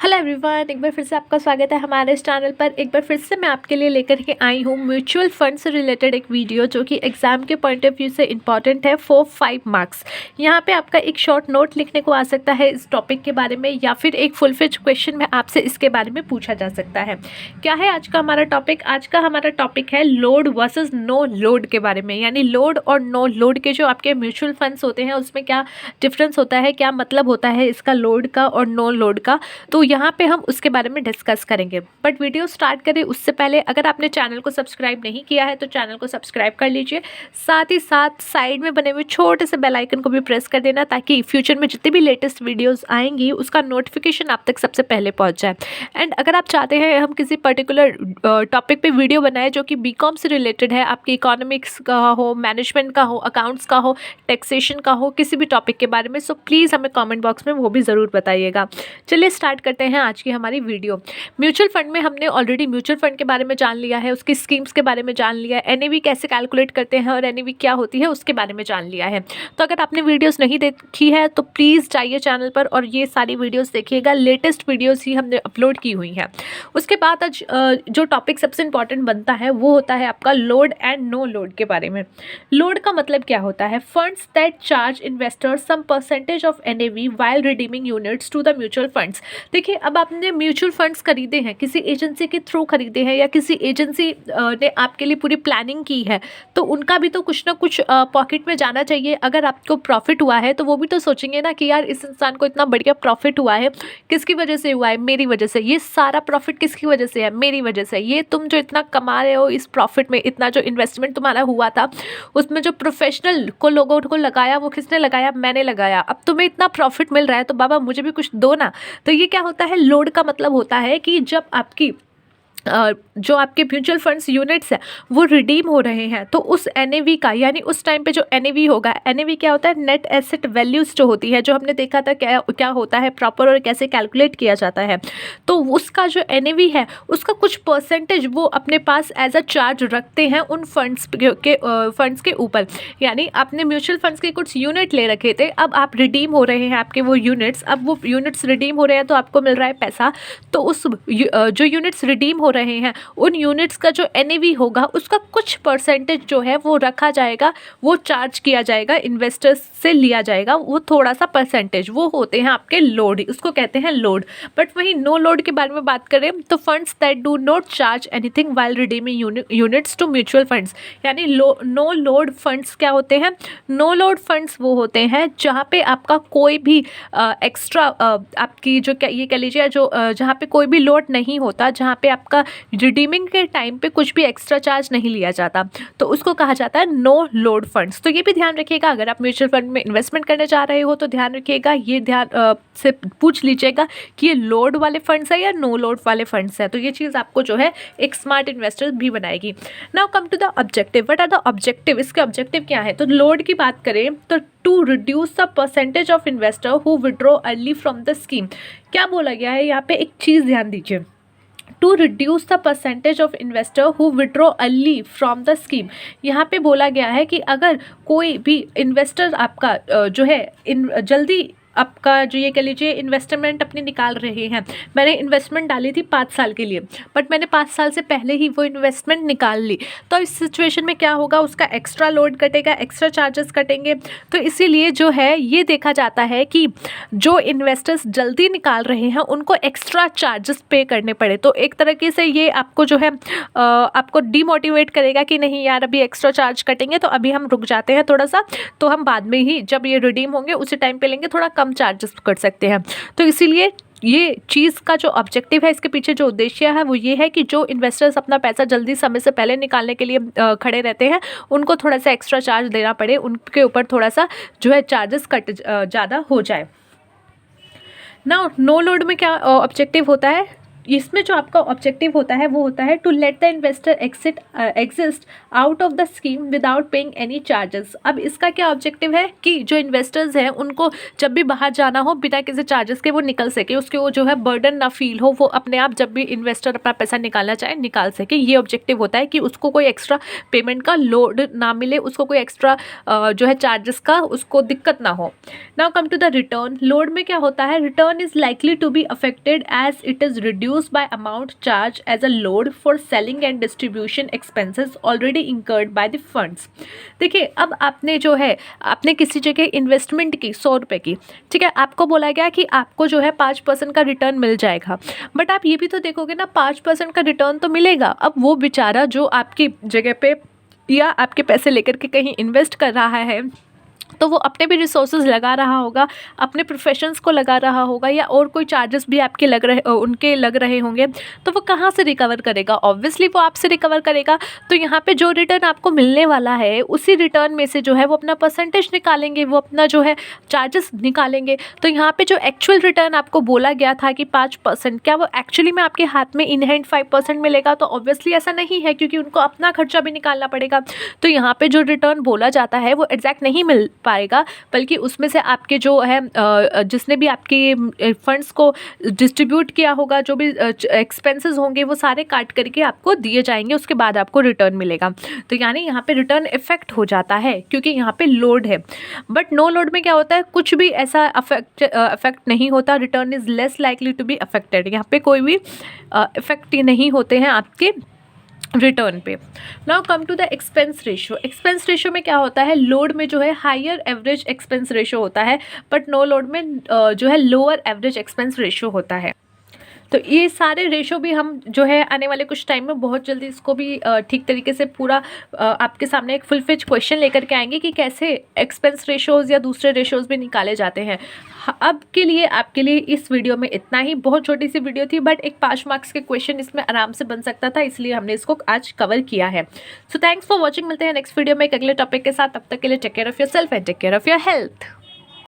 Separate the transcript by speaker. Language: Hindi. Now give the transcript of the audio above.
Speaker 1: हेलो एवरीवन, एक बार फिर से आपका स्वागत है हमारे इस चैनल पर। एक बार फिर से मैं आपके लिए लेकर के आई हूँ म्यूचुअल फंड से रिलेटेड एक वीडियो जो कि एग्जाम के पॉइंट ऑफ व्यू से इंपॉर्टेंट है फॉर 5 मार्क्स। यहाँ पे आपका एक शॉर्ट नोट लिखने को आ सकता है इस टॉपिक के बारे में, या फिर एक फुल फ्लेज क्वेश्चन में आपसे इसके बारे में पूछा जा सकता है। क्या है आज का हमारा टॉपिक? आज का हमारा टॉपिक है लोड वर्सेज नो लोड के बारे में, यानी लोड और नो लोड के जो आपके म्यूचुअल फंड्स होते हैं उसमें क्या डिफरेंस होता है, क्या मतलब होता है इसका लोड का और नो लोड का। तो यहाँ पे हम उसके बारे में डिस्कस करेंगे। बट वीडियो स्टार्ट करें उससे पहले अगर आपने चैनल को सब्सक्राइब नहीं किया है तो चैनल को सब्सक्राइब कर लीजिए। साथ ही साथ साइड में बने हुए छोटे से बेल आइकन को भी प्रेस कर देना, ताकि फ्यूचर में जितनी भी लेटेस्ट वीडियोस आएंगी उसका नोटिफिकेशन आप तक सबसे पहले पहुंच जाए। एंड अगर आप चाहते हैं हम किसी पर्टिकुलर टॉपिक पे वीडियो बनाए जो कि बीकॉम से रिलेटेड है, आपकी इकोनॉमिक्स का हो, मैनेजमेंट का हो, अकाउंट्स का हो, टैक्सेशन का हो, किसी भी टॉपिक के बारे में, सो प्लीज़ हमें कमेंट बॉक्स में वो भी ज़रूर बताइएगा। चलिए स्टार्ट करते हैं आज की हमारी वीडियो। म्यूचुअल फंड में हमने ऑलरेडी म्यूचुअल फंड के बारे में जान लिया है, उसकी स्कीम्स के बारे में जान लिया है, एनएवी कैसे कैलकुलेट करते हैं और एनएवी क्या होती है उसके बारे में जान लिया है। तो अगर आपने वीडियोस नहीं देखी है तो प्लीज़ जाइए चैनल पर और ये सारी वीडियोस देखिएगा। लेटेस्ट वीडियोस ही हमने अपलोड की हुई हैं। उसके बाद आज जो टॉपिक सबसे इंपॉर्टेंट बनता है वो होता है आपका लोड एंड नो लोड के बारे में। लोड का मतलब क्या होता है? Funds that charge investors some percentage of NAV while redeeming units to the mutual funds. देखिए, अब आपने म्यूचुअल फंड्स खरीदे हैं, किसी एजेंसी के थ्रू खरीदे हैं, या किसी एजेंसी ने आपके लिए पूरी प्लानिंग की है, तो उनका भी तो कुछ ना कुछ पॉकेट में जाना चाहिए। अगर आपको प्रॉफिट हुआ है तो वो भी तो सोचेंगे ना कि यार इस इंसान को इतना बढ़िया प्रॉफिट हुआ है, किसकी वजह से हुआ है? मेरी वजह से। ये सारा प्रॉफिट किसकी वजह से है? मेरी वजह से। ये तुम जो इतना कमा रहे हो इस प्रॉफिट में, इतना जो इन्वेस्टमेंट तुम्हारा हुआ था उसमें जो प्रोफेशनल को लोगों को लगाया, वो किसने लगाया? मैंने लगाया। अब तुम्हें इतना प्रॉफिट मिल रहा है तो बाबा मुझे भी कुछ दो ना। तो ये क्या होता है? लोड का मतलब होता है कि जब आपकी जो आपके म्यूचुअल फंड्स यूनिट्स हैं वो रिडीम हो रहे हैं, तो उस एनएवी का, यानी उस टाइम पे जो एनएवी होगा, एनएवी क्या होता है? नेट एसेट वैल्यूज जो होती है, जो हमने देखा था क्या क्या होता है प्रॉपर और कैसे कैलकुलेट किया जाता है। तो उसका जो एनएवी है उसका कुछ परसेंटेज वो अपने पास एज अ चार्ज रखते हैं उन फंड्स के ऊपर। यानी आपने म्यूचुअल फंड्स के कुछ यूनिट ले रखे थे, अब आप रिडीम हो रहे हैं आपके वो यूनिट्स, अब वो यूनिट्स रिडीम हो रहे हैं तो आपको मिल रहा है पैसा। तो उस जो यूनिट्स रिडीम हो रहे हैं उन यूनिट्स का जो एनएवी होगा उसका कुछ परसेंटेज जो है वो रखा जाएगा, वो चार्ज किया जाएगा, इन्वेस्टर्स से लिया जाएगा वो थोड़ा सा परसेंटेज। वो होते हैं आपके लोड, उसको कहते हैं लोड। बट वहीं नो लोड के बारे में बात करें तो funds that do not charge anything while redeeming units to mutual funds, यानी नो लोड फंड्स क्या होते हैं? नो लोड फंड्स वो होते हैं जहाँ पे आपका कोई भी एक्स्ट्रा आपकी जो क्या ये कह लीजिए जो जहाँ पे कोई भी लोड नहीं होता, जहाँ पे आपका रिडीमिंग के टाइम पे कुछ भी एक्स्ट्रा चार्ज नहीं लिया जाता, तो उसको कहा जाता है नो लोड फंड्स। तो ये भी ध्यान रखिएगा, अगर आप म्यूचुअल फंड में इन्वेस्टमेंट करने जा रहे हो तो ध्यान रखिएगा, ये ध्यान से पूछ लीजिएगा कि ये लोड वाले फंड्स है या नो लोड वाले फंड्स है। तो ये चीज़ आपको जो है एक स्मार्ट इन्वेस्टर भी बनाएगी। Now come to the objective. What are the objective? इसके ऑब्जेक्टिव क्या है? तो लोड की बात करें तो to reduce the percentage of investor who withdraw early from the scheme. क्या बोला गया है यहाँ पे? एक चीज़ ध्यान दीजिए, to reduce the percentage of investor who withdraw early from the scheme. यहाँ पे बोला गया है कि अगर कोई भी इन्वेस्टर आपका जो है जल्दी आपका जो ये कह लीजिए इन्वेस्टमेंट अपनी निकाल रहे हैं, मैंने इन्वेस्टमेंट डाली थी 5 साल के लिए, बट मैंने 5 साल से पहले ही वो इन्वेस्टमेंट निकाल ली, तो इस सिचुएशन में क्या होगा? उसका एक्स्ट्रा लोड कटेगा, एक्स्ट्रा चार्जेस कटेंगे। तो इसीलिए जो है ये देखा जाता है कि जो इन्वेस्टर्स जल्दी निकाल रहे हैं उनको एक्स्ट्रा चार्जेस पे करने पड़े। तो एक तरीके से ये आपको जो है आपको डीमोटिवेट करेगा कि नहीं यार अभी एक्स्ट्रा चार्ज कटेंगे तो अभी हम रुक जाते हैं थोड़ा सा, तो हम बाद में ही जब ये रिडीम होंगे उसी टाइम पे लेंगे, थोड़ा कम चार्जेस कर सकते हैं। तो इसीलिए ये चीज़ का जो ऑब्जेक्टिव है, इसके पीछे जो उद्देश्य है वो ये है कि जो इन्वेस्टर्स अपना पैसा जल्दी समय से पहले निकालने के लिए खड़े रहते हैं उनको थोड़ा सा एक्स्ट्रा चार्ज देना पड़े, उनके ऊपर थोड़ा सा जो है चार्जेस कट ज़्यादा हो जाए। ना नो लोड में क्या ऑब्जेक्टिव होता है? इसमें जो आपका ऑब्जेक्टिव होता है वो होता है to let the investor exist out of the scheme without paying any charges. अब इसका क्या ऑब्जेक्टिव है कि जो इन्वेस्टर्स हैं उनको जब भी बाहर जाना हो बिना किसी चार्जेस के वो निकल सके, उसके वो जो है बर्डन ना फील हो, वो अपने आप जब भी इन्वेस्टर अपना पैसा निकालना चाहे निकाल सके। ये ऑब्जेक्टिव होता है कि उसको कोई एक्स्ट्रा पेमेंट का लोड ना मिले, उसको कोई एक्स्ट्रा जो है चार्जेस का उसको दिक्कत ना हो। Now come to the return. Load में क्या होता है, return is likely to be affected as it is reduce by amount charge as a load for selling and distribution expenses already incurred by the funds. देखिए, अब आपने जो है आपने किसी जगह इन्वेस्टमेंट की 100 रुपये की, ठीक है, आपको बोला गया कि आपको जो है 5% का रिटर्न मिल जाएगा, बट आप ये भी तो देखोगे ना 5% का रिटर्न तो मिलेगा। अब वो बेचारा जो आपकी जगह पे या आपके पैसे लेकर के कहीं इन्वेस्ट कर रहा है तो वो अपने भी रिसोर्सेज लगा रहा होगा, अपने प्रोफेशंस को लगा रहा होगा, या और कोई चार्जेस भी आपके उनके लग रहे होंगे, तो वो कहाँ से रिकवर करेगा? ऑब्वियसली वो आपसे रिकवर करेगा। तो यहाँ पे जो रिटर्न आपको मिलने वाला है उसी रिटर्न में से जो है वो अपना परसेंटेज निकालेंगे, वो अपना जो है चार्जेस निकालेंगे। तो यहाँ पे जो एक्चुअल रिटर्न आपको बोला गया था कि 5%, क्या वो एक्चुअली में आपके हाथ में इन हैंड 5% मिलेगा? तो ऑब्वियसली ऐसा नहीं है, क्योंकि उनको अपना खर्चा भी निकालना पड़ेगा। तो यहाँ पे जो रिटर्न बोला जाता है वो एग्जैक्ट नहीं मिल पाएगा, बल्कि उसमें से आपके जो है जिसने भी आपकी फंड्स को डिस्ट्रीब्यूट किया होगा, जो भी एक्सपेंसेस होंगे वो सारे काट करके आपको दिए जाएंगे, उसके बाद आपको रिटर्न मिलेगा। तो यानी यहाँ पे रिटर्न इफेक्ट हो जाता है क्योंकि यहाँ पे लोड है। बट नो लोड में क्या होता है, कुछ भी ऐसा अफेक्ट नहीं होता, return is less likely to be affected. यहाँ पे कोई भी इफेक्ट नहीं होते हैं आपके रिटर्न पे। Now come to the expense ratio. Expense ratio में क्या होता है, लोड में जो है हायर एवरेज एक्सपेंस रेशियो होता है, बट नो लोड में जो है लोअर एवरेज एक्सपेंस रेशियो होता है। तो ये सारे रेशो भी हम जो है आने वाले कुछ टाइम में बहुत जल्दी इसको भी ठीक तरीके से पूरा आपके सामने एक फुल फ्लेज क्वेश्चन लेकर के आएंगे कि कैसे एक्सपेंस रेशोज़ या दूसरे रेशोज़ भी निकाले जाते हैं। अब के लिए आपके लिए इस वीडियो में इतना ही। बहुत छोटी सी वीडियो थी, बट एक 5 मार्क्स के क्वेश्चन इसमें आराम से बन सकता था, इसलिए हमने इसको आज कवर किया है। So thanks for watching. मिलते हैं नेक्स्ट वीडियो में एक अगले टॉपिक के साथ। तब तक के लिए take care of yourself and take care of your health.